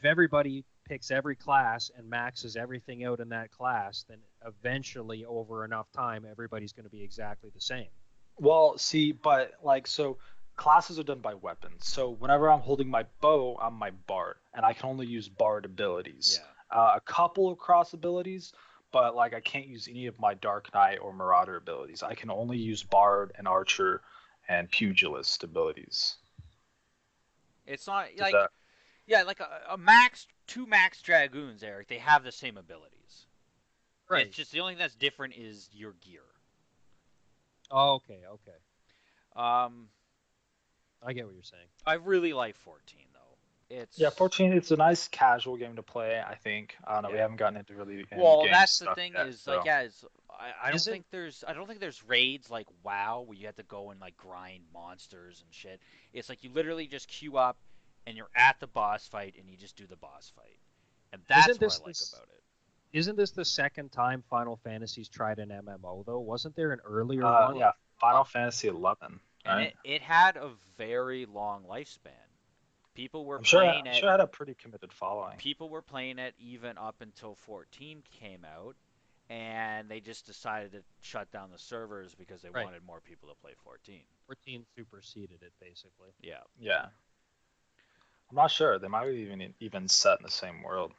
everybody picks every class and maxes everything out in that class, then eventually over enough time, everybody's going to be exactly the same. Well, see, but like so classes are done by weapons. So whenever I'm holding my bow, I'm my bard, and I can only use bard abilities. Yeah. A couple of cross abilities, but like I can't use any of my dark knight or marauder abilities. I can only use bard and archer and pugilist abilities. It's not Does like that? yeah, like a max two max dragoons, Eric. They have the same abilities. Right. It's just the only thing that's different is your gear. Oh, okay. Um, I get what you're saying. I really like 14 though. Yeah, It's 14. It's a nice casual game to play. I think. I don't know. We yeah. haven't gotten into really Well, in-game that's the stuff thing yet. is like So yeah, I don't Isn't think there's raids like WoW where you have to go and like grind monsters and shit. It's like you literally just queue up and you're at the boss fight and you just do the boss fight. And isn't that's what this I like this about it. isn't this the second time Final Fantasy's tried an MMO though? Wasn't there an earlier one? yeah, Uh, Final Fantasy 11. and Right. it had a very long lifespan. People were I'm sure. playing I'm it sure it had a pretty committed following. people were playing it even up until 14 came out, and they just decided to shut down the servers because they Right. wanted more people to play 14. 14 superseded it basically. Yeah. Yeah. I'm not sure. They might have even set in the same world.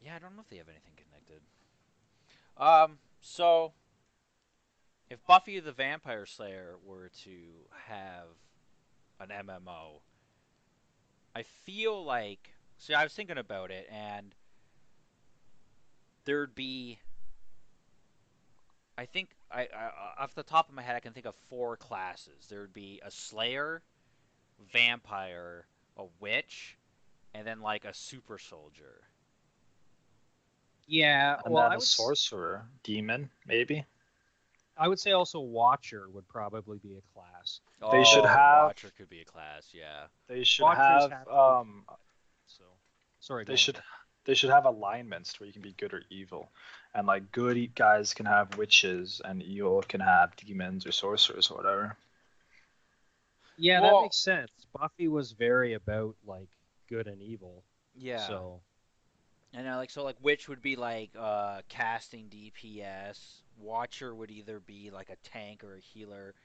Yeah, I don't know if they have anything connected. So if Buffy the Vampire Slayer were to have an MMO, I feel like see I was thinking about it and there'd be I think off the top of my head I can think of four classes. There would be a Slayer, vampire, a witch, and then like a super soldier. Yeah, And well, then a sorcerer, demon, maybe. I would say also Watcher would probably be a class. They should have- Watcher could be a class, yeah. They should Watchers have So, sorry. they should have alignments where you can be good or evil, and like good guys can have witches, and evil can have demons or sorcerers or whatever. Yeah, Well- that makes sense. Buffy was very about like good and evil. Yeah. So And like witch would be like casting DPS. Watcher would either be like a tank or a healer.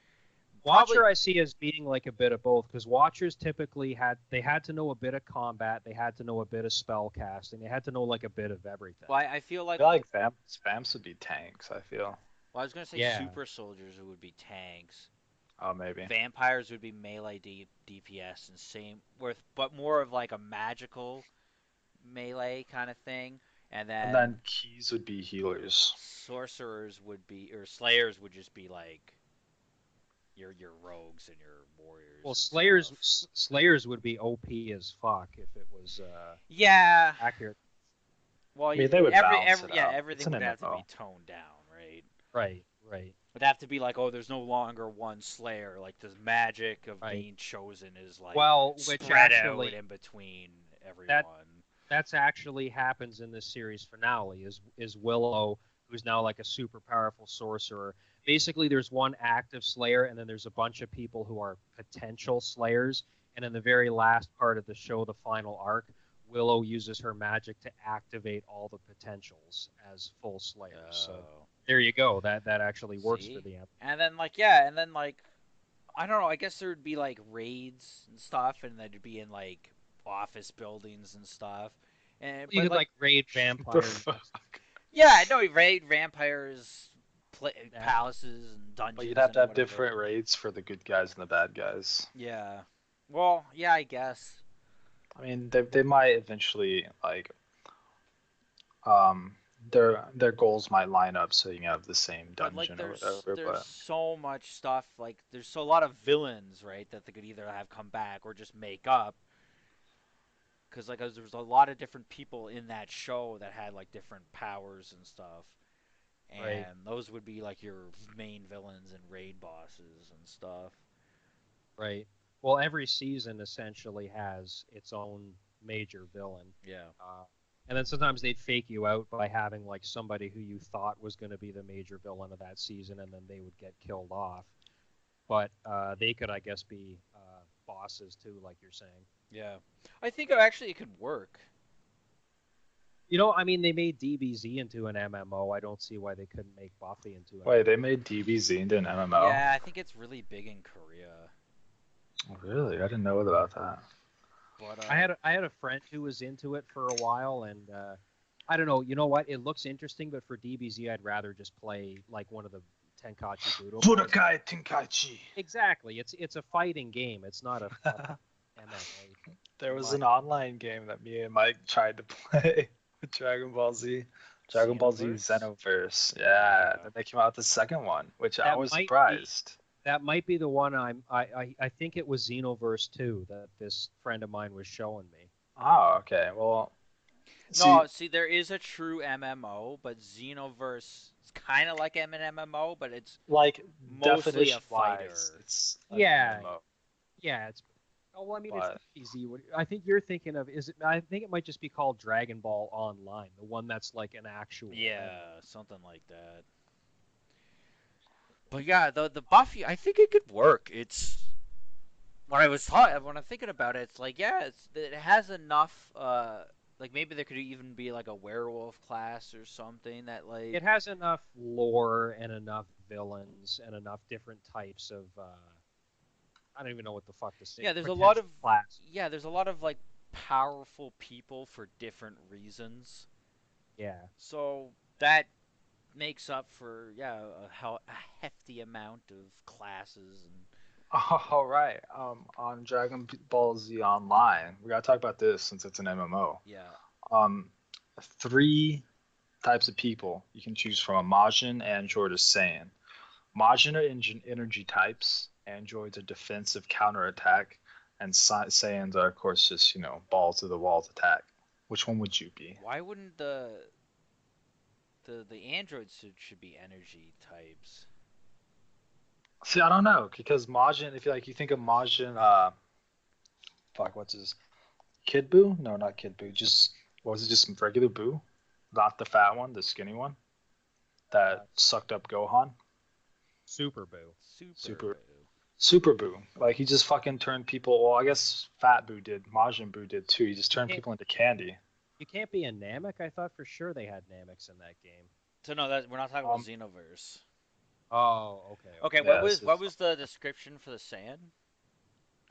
Watcher Probably- I see as being like a bit of both because Watchers typically had to know a bit of combat, they had to know a bit of spell casting, they had to know like a bit of everything. Well, I feel I like feel like vamps would be tanks. I feel. well, I was gonna say Yeah. super soldiers would be tanks. Oh, maybe. Vampires would be melee DPS and same with, but more of like a magical melee kind of thing. And And then keys would be healers. sorcerers would be, or slayers would just be like your rogues and your warriors. Well, and stuff. Slayers would be OP as fuck if it was Yeah, accurate. Well, I mean, they would balance it yeah, out. It's everything an would have to MMO. be toned down, right? Right, right, It'd have to be like, oh, there's no longer one Slayer. Like the magic of right. being chosen is like Well, which spread out actually in between that everyone. that's actually happens in this series finale is Willow, who's now like a super powerful sorcerer. Basically, there's one active Slayer, and then there's a bunch of people who are potential Slayers. And in the very last part of the show, the final arc, Willow uses her magic to activate all the potentials as full Slayers. So Oh, there you go. That actually works for see, the end. and then like yeah, and then like I don't know. I guess there would be like raids and stuff, and they'd be in like office buildings and stuff. And You but could like like raid The vampire fuck? nests. yeah, I know raid vampires, Yeah. palaces and But you'd dungeons have to and have whatever. different rates for the good guys and the bad guys. Yeah. Well, yeah, I guess. I mean, they might eventually like um their goals might line up so you can have the same But like dungeon or whatever. there's But so much stuff like there's so a lot of villains, right, that they could either have come back or just make up cuz like there was a lot of different people in that show that had like different powers and stuff. Right. And those would be like your main villains and raid bosses and stuff. Right. Well, every season essentially has its own major villain. Yeah. And then sometimes they'd fake you out by having like somebody who you thought was going to be the major villain of that season, and then they would get killed off. But they could, I guess, be bosses too, like you're saying. Yeah. I think actually it could work. You know, I mean, they made DBZ into an MMO. I don't see why they couldn't make Buffy into an wait, they MMO. made DBZ into an MMO? Yeah, I think it's really big in Korea. Oh, really? I didn't know about that. But I had a friend who was into it for a while, and I don't know. You know what? It looks interesting, but for DBZ, I'd rather just play like one of the Tenkaichi Budo boys. Budokai Tenkaichi. Exactly. It's a fighting game. It's not a fucking MMA. There was My an online game that me and Mike tried to play with Dragon Ball Z. Dragon Ball Z Xenoverse? Xenoverse. Yeah. Yeah. Then they came out with the second one, which I that was might be surprised. that might be the one I think it was Xenoverse 2 that this friend of mine was showing me. Oh, okay. Well, see, No, see, there is a true MMO, but Xenoverse is kind of like an MMO, but it's like mostly a definition-wise, fighter. it's an Yeah, MMO, yeah. It's oh well, I mean it's but not easy. I think you're thinking of is it? I think it might just be called Dragon Ball Online, the one that's like an actual Yeah, MMO. something like that. But yeah, the Buffy, I think it could work. It's when I'm thinking about it, it's like yeah, it has enough. Like maybe there could even be like a werewolf class or something that like It has enough lore and enough villains and enough different types of I don't even know what the fuck to say. yeah, there's a lot of Potential classes. yeah, there's a lot of like powerful people for different reasons. Yeah. So that makes up for yeah a hefty amount of classes and all right. On Dragon Ball Z Online, we gotta talk about this since it's an MMO. yeah. Um, three types of people you can choose from: a Majin, Android, or Saiyan. Majin are energy types. Androids are defensive counterattack, and Saiyans are, of course, just balls to the walls attack. Which one would you be? Why wouldn't the androids should be energy types? See, I don't know because Majin, if you think of Majin, fuck, what's his Kid Buu? No, not Kid Buu. Just what was it? Just regular Buu, not the fat one, the skinny one that sucked up Gohan. Super Boo. Super Super Boo. Super Buu. Like he just fucking turned people. Well, I guess Fat Buu did. Majin Buu did too. He just turned Can't, people into candy. you can't be a Namek. I thought for sure they had Nameks in that game. So no, that we're not talking about Um, Xenoverse. Oh, okay, Okay, okay. what yeah, was this what is was the description for the Saiyan?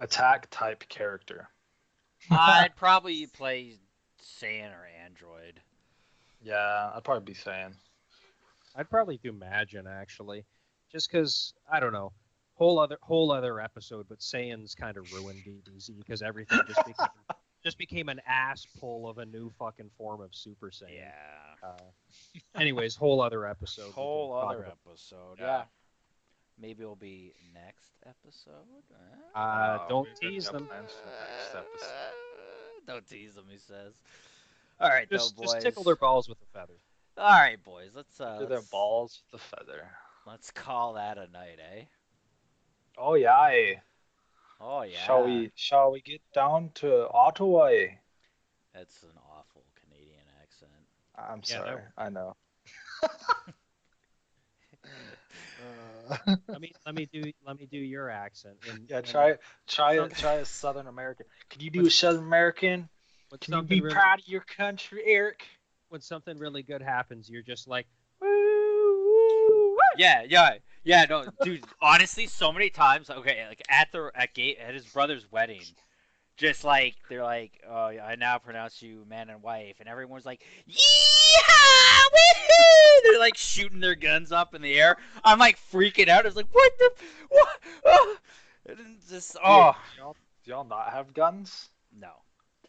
attack type character. I'd probably play Saiyan or Android. Yeah, I'd probably be saying. I'd probably do Magin actually, just because I don't know. Whole other episode, but Saiyans kind of ruined DBZ because everything just became an ass pull of a new fucking form of Super Saiyan. Yeah. Anyways, whole other episode. We can Whole talk other about. episode. Yeah. Yeah. Maybe it'll be next episode. Don't We already tease got them. plans for the next episode. Don't tease him, he says. All right, though, Just boys. tickle their balls with a feather. All right, boys. To their balls with the feather. Let's call that a night, eh? Oh yeah. Oh yeah. Shall we get down to Ottawa? That's an awful Canadian accent. I'm Yeah, sorry. no. I know. Let me do your accent. Yeah, try a Southern American. Can you do a Southern American? When Can you something be really proud of your country, Eric? when something really good happens, you're just like, Yeah. No, dude. Honestly, so many times. Okay, like at his brother's wedding, just like they're like, oh, I now pronounce you man and wife, and everyone's like, yeehaw, woohoo! They're like shooting their guns up in the air. I'm like freaking out. I was like, what the, what? Oh. Just Do y'all not have guns? no.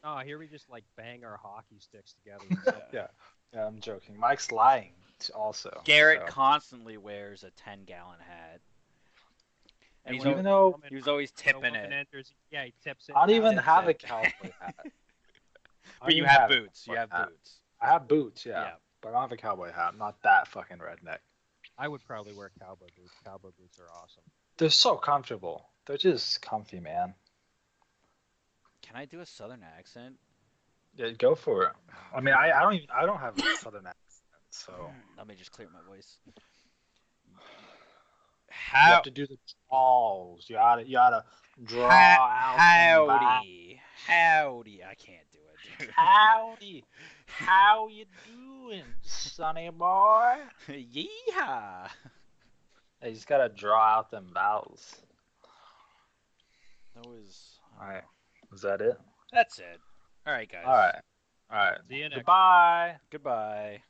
oh, here we just like bang our hockey sticks together. Yeah. Yeah, I'm joking. Mike's lying also. Garrett so. constantly wears a 10-gallon hat. And when even though he was always when a tipping woman it. enters, yeah, he tips it. I don't even tips have it. a cowboy hat. But you have boots. You have boots. I have boots, yeah. Yeah. But I don't have a cowboy hat. I'm not that fucking redneck. I would probably wear cowboy boots. Cowboy boots are awesome. They're so comfortable. They're just comfy, man. Can I do a southern accent? Yeah, go for it. I mean, I don't have a southern accent, so Let me just clear my voice. you How? have to do the draws. You gotta draw out Howdy. Howdy. I can't do it, dude. Howdy. How you doing, sonny boy? Yeehaw. You just gotta draw out them vowels. That was. All right. Was that it? That's it. All right, guys. All right. See you next. Goodbye. Goodbye.